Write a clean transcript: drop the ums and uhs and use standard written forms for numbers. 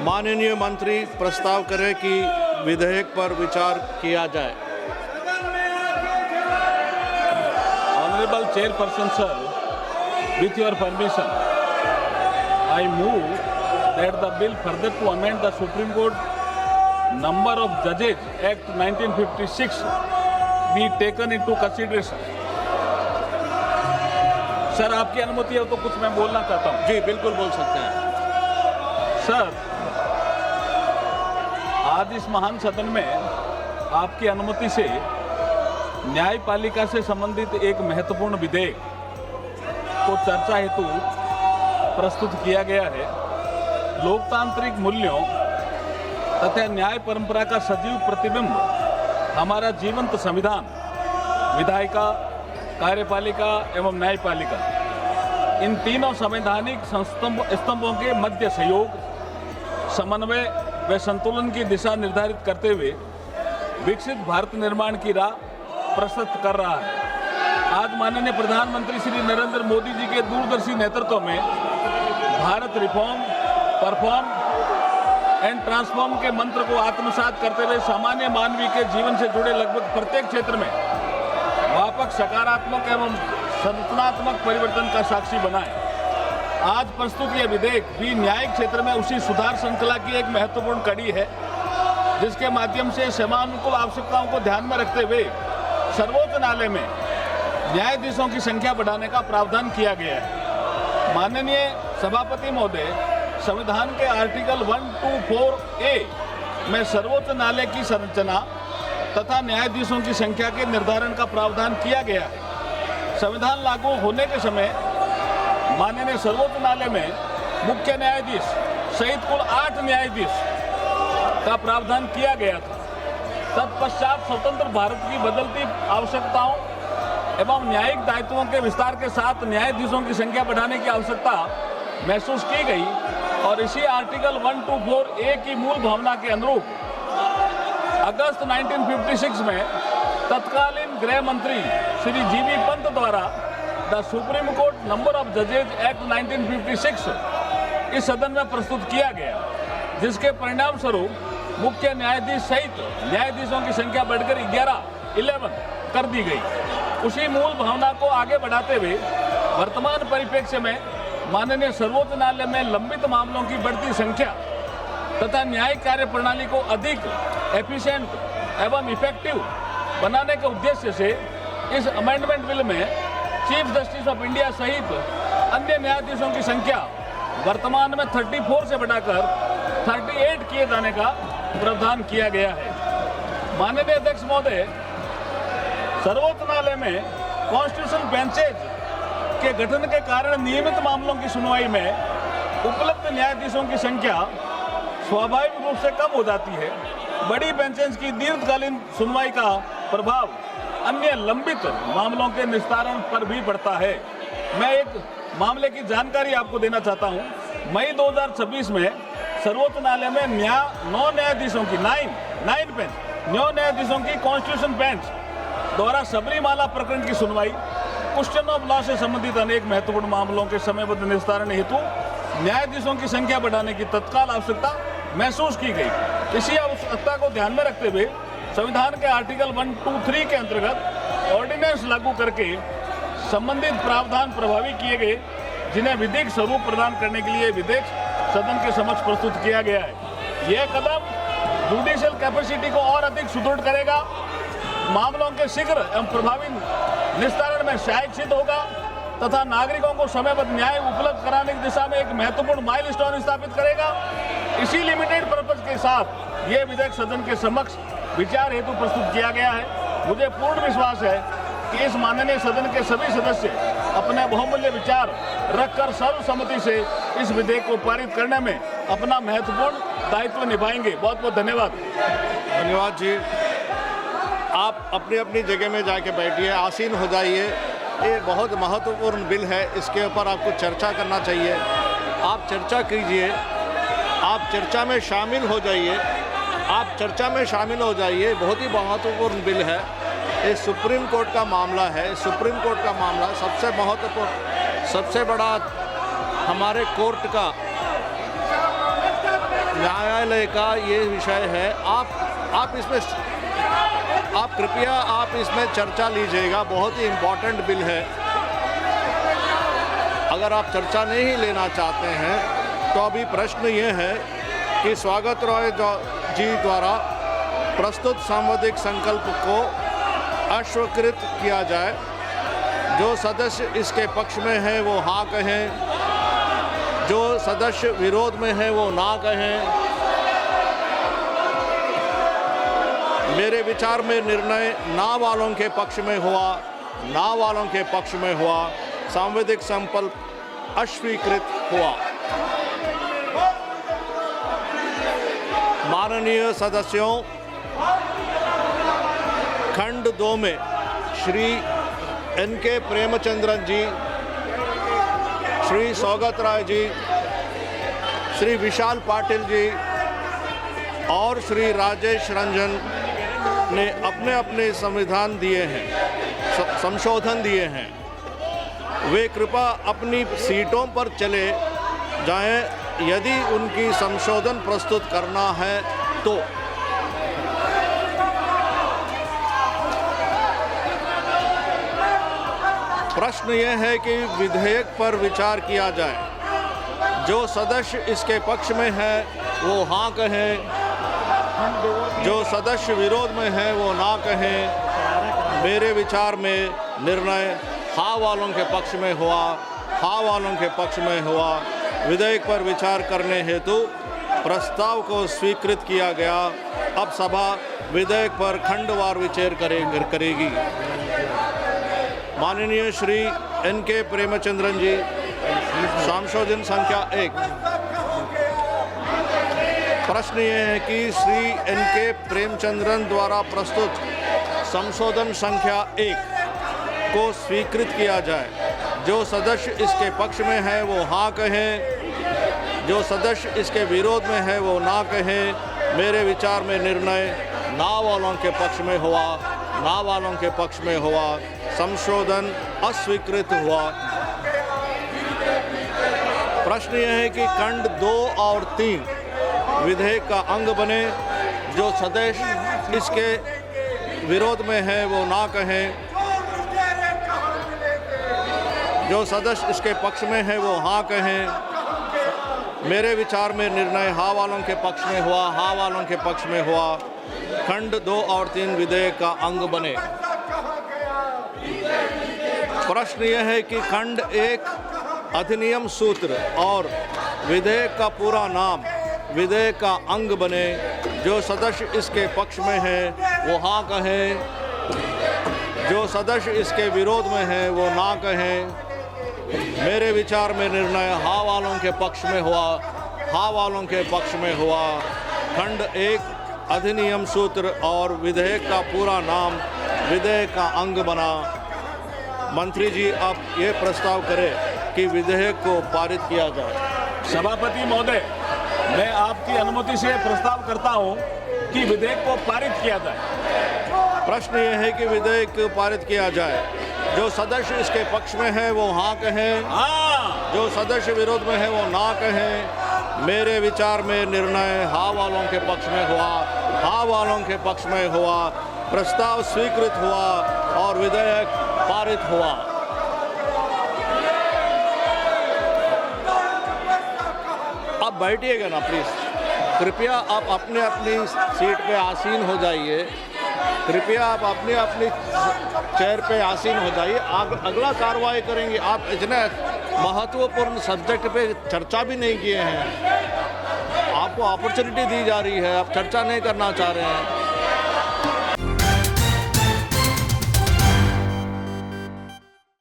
माननीय मंत्री प्रस्ताव करें कि विधेयक पर विचार किया जाए। Honorable Chairperson sir, with your permission, I move that the bill further to amend the Supreme Court Number of Judges Act 1956 be taken into consideration. Sir आपकी अनुमति है तो कुछ मैं बोलना चाहता हूँ। जी बिल्कुल बोल सकते हैं। सर आज इस महान सदन में आपकी अनुमति से न्यायपालिका से संबंधित एक महत्वपूर्ण विधेयक को चर्चा हेतु प्रस्तुत किया गया है। लोकतांत्रिक मूल्यों तथा न्याय परंपरा का सजीव प्रतिबिंब हमारा जीवंत संविधान, विधायिका, कार्यपालिका एवं न्यायपालिका, इन तीनों संवैधानिक स्तंभों के मध्य सहयोग, समन्वय व संतुलन की दिशा निर्धारित करते हुए विकसित भारत निर्माण की राह प्रशस्त कर रहा है। आज माननीय प्रधानमंत्री श्री नरेंद्र मोदी जी के दूरदर्शी नेतृत्व में Bharat reform, perform and transform के मंत्र को आत्मसात करते हुए सामान्य मानवीय के जीवन से जुड़े लगभग प्रत्येक क्षेत्र में व्यापक सकारात्मक एवं संरचनात्मक परिवर्तन का साक्षी बना है। आज प्रस्तुत यह विधेयक भी न्यायिक क्षेत्र में उसी सुधार श्रृंखला की एक महत्वपूर्ण कड़ी है जिसके माध्यम से समानुकूल आवश्यकताओं को ध्यान में रखते हुए सर्वोच्च न्यायालय में न्यायाधीशों की संख्या बढ़ाने का प्रावधान किया गया है। माननीय सभापति महोदय, संविधान के आर्टिकल 124A में सर्वोच्च न्यायालय की संरचना तथा न्यायाधीशों की संख्या के निर्धारण का प्रावधान किया गया है। संविधान लागू होने के समय माननीय सर्वोच्च न्यायालय में मुख्य न्यायाधीश सहित कुल 8 न्यायाधीश का प्रावधान किया गया था। तत्पश्चात स्वतंत्र भारत की बदलती आवश्यकताओं एवं न्यायिक दायित्वों के विस्तार के साथ न्यायाधीशों की संख्या बढ़ाने की आवश्यकता महसूस की गई और इसी आर्टिकल 124A की मूल भावना के अनुरूप अगस्त 1956 में तत्कालीन गृह मंत्री श्री जीबी पंत द्वारा the supreme court number of जजेज एक्ट 1956 इस सदन में प्रस्तुत किया गया, जिसके परिणाम स्वरूप मुख्य न्यायाधीश सहित न्यायाधीशों की संख्या बढ़कर 11 कर दी गई। उसी मूल भावना को आगे बढ़ाते हुए वर्तमान परिप्रेक्ष्य में माननीय सर्वोच्च न्यायालय में लंबित मामलों की बढ़ती संख्या तथा न्यायिक कार्य प्रणाली को अधिक एफिशिएंट एवं इफेक्टिव बनाने के उद्देश्य से इस अमेंडमेंट बिल में चीफ जस्टिस ऑफ इंडिया सहित अन्य न्यायाधीशों की संख्या वर्तमान में 34 से बढ़ाकर 38 किए जाने का प्रावधान किया गया है। माननीय अध्यक्ष महोदय, सर्वोच्च न्यायालय में कॉन्स्टिट्यूशन बेंचेज के गठन के कारण नियमित मामलों की सुनवाई में उपलब्ध न्यायाधीशों की संख्या स्वाभाविक रूप से कम हो जाती है। बड़ी बेंचेज की दीर्घकालीन सुनवाई का प्रभाव अन्य लंबित मामलों के निस्तारण पर भी पड़ता है। मैं एक मामले की जानकारी आपको देना चाहता हूं। मई 2026 में सर्वोच्च न्यायालय में 9 न्यायाधीशों की 9 न्यायाधीशों की कॉन्स्टिट्यूशन बेंच द्वारा सबरीमाला प्रकरण की सुनवाई, क्वेश्चन ऑफ लॉ से संबंधित अनेक महत्वपूर्ण मामलों के समयबद्ध निस्तारण हेतु न्यायाधीशों की संख्या बढ़ाने की तत्काल आवश्यकता महसूस की गई। इसी आवश्यकता को ध्यान में रखते हुए संविधान के आर्टिकल 123 के अंतर्गत ऑर्डिनेंस लागू करके संबंधित प्रावधान प्रभावी किए गए, जिन्हें विधिक स्वरूप प्रदान करने के लिए विधेयक सदन के समक्ष प्रस्तुत किया गया है। यह कदम जुडिशियल कैपेसिटी को और अधिक सुदृढ़ करेगा, मामलों के शीघ्र एवं प्रभावी निस्तारण में सहायक सिद्ध होगा तथा नागरिकों को समयबद्ध न्याय उपलब्ध कराने की दिशा में एक महत्वपूर्ण माइलस्टोन स्थापित करेगा। इसी लिमिटेड पर्पज के साथ ये विधेयक सदन के समक्ष विचार हेतु प्रस्तुत किया गया है। मुझे पूर्ण विश्वास है कि इस माननीय सदन के सभी सदस्य अपने बहुमूल्य विचार रखकर सर्वसम्मति से इस विधेयक को पारित करने में अपना महत्वपूर्ण दायित्व निभाएंगे। बहुत बहुत धन्यवाद। धन्यवाद जी। आप अपनी अपनी जगह में जाके बैठिए, आसीन हो जाइए। ये बहुत महत्वपूर्ण बिल है, इसके ऊपर आपको चर्चा करना चाहिए। आप चर्चा कीजिए, आप चर्चा में शामिल हो जाइए, आप चर्चा में शामिल हो जाइए। बहुत ही महत्वपूर्ण बिल है। ये सुप्रीम कोर्ट का मामला है। सुप्रीम कोर्ट का मामला सबसे महत्वपूर्ण, सबसे बड़ा हमारे कोर्ट का न्यायालय का ये विषय है। आप इसमें आप कृपया आप इसमें चर्चा लीजिएगा, बहुत ही इम्पोर्टेंट बिल है। अगर आप चर्चा नहीं लेना चाहते हैं तो अभी प्रश्न ये है कि स्वागत रॉय जी द्वारा प्रस्तुत संवैधानिक संकल्प को अस्वीकृत किया जाए। जो सदस्य इसके पक्ष में है वो हाँ कहें, जो सदस्य विरोध में है वो ना कहें। मेरे विचार में निर्णय ना वालों के पक्ष में हुआ, ना वालों के पक्ष में हुआ। संवैधानिक संकल्प अस्वीकृत हुआ। माननीय सदस्यों, खंड 2 में श्री N.K. प्रेमचंद्रन जी, श्री सौगत राय जी, श्री विशाल पाटिल जी और श्री राजेश रंजन ने अपने अपने संविधान दिए हैं, संशोधन दिए हैं। वे कृपया अपनी सीटों पर चले जाएं यदि उनकी संशोधन प्रस्तुत करना है तो। प्रश्न यह है कि विधेयक पर विचार किया जाए। जो सदस्य इसके पक्ष में है वो हाँ कहें, जो सदस्य विरोध में है वो ना कहें। मेरे विचार में निर्णय हाँ वालों के पक्ष में हुआ, हाँ वालों के पक्ष में हुआ। विधेयक पर विचार करने हेतु प्रस्ताव को स्वीकृत किया गया। अब सभा विधेयक पर खंडवार विचार करेगी। माननीय श्री N.K. प्रेमचंद्रन जी, संशोधन संख्या 1। प्रश्न ये है कि श्री N.K. प्रेमचंद्रन द्वारा प्रस्तुत संशोधन संख्या 1 को स्वीकृत किया जाए। जो सदस्य इसके पक्ष में है वो हाँ कहें, जो सदस्य इसके विरोध में है वो ना कहें। मेरे विचार में निर्णय ना वालों के पक्ष में हुआ, ना वालों के पक्ष में हुआ। संशोधन अस्वीकृत हुआ। प्रश्न यह है कि खंड 2 और 3 विधेयक का अंग बने। जो सदस्य इसके विरोध में है वो ना कहें, जो सदस्य इसके पक्ष में है वो हाँ कहें। मेरे विचार में निर्णय हाँ वालों के पक्ष में हुआ, हाँ वालों के पक्ष में हुआ। खंड 2 और 3 विधेयक का अंग बने। प्रश्न यह है कि खंड 1 अधिनियम सूत्र और विधेयक का पूरा नाम विधेयक का अंग बने। जो सदस्य इसके पक्ष में है वो हाँ कहें, जो सदस्य इसके विरोध में है वो ना कहें। मेरे विचार में निर्णय हाँ वालों के पक्ष में हुआ, हाँ वालों के पक्ष में हुआ। खंड 1 अधिनियम सूत्र और विधेयक का पूरा नाम विधेयक का अंग बना। मंत्री जी, आप ये प्रस्ताव करें कि विधेयक को पारित किया जाए। सभापति महोदय, मैं आपकी अनुमति से प्रस्ताव करता हूं कि विधेयक को पारित किया जाए। प्रश्न ये है कि विधेयक पारित किया जाए। जो सदस्य इसके पक्ष में है वो हाँ कहें, जो सदस्य विरोध में है वो ना कहें। मेरे विचार में निर्णय हाँ वालों के पक्ष में हुआ, हाँ वालों के पक्ष में हुआ। प्रस्ताव स्वीकृत हुआ और विधेयक पारित हुआ। अब बैठिएगा ना प्लीज। कृपया आप अपने अपनी सीट पे आसीन हो जाइए। कृपया आप अपनी अपनी चेयर पे आसीन हो जाइए। अगला कार्रवाई करेंगे। आप इतने महत्वपूर्ण सब्जेक्ट पे चर्चा भी नहीं किए हैं। आपको अपॉर्चुनिटी दी जा रही है, आप चर्चा नहीं करना चाह रहे हैं।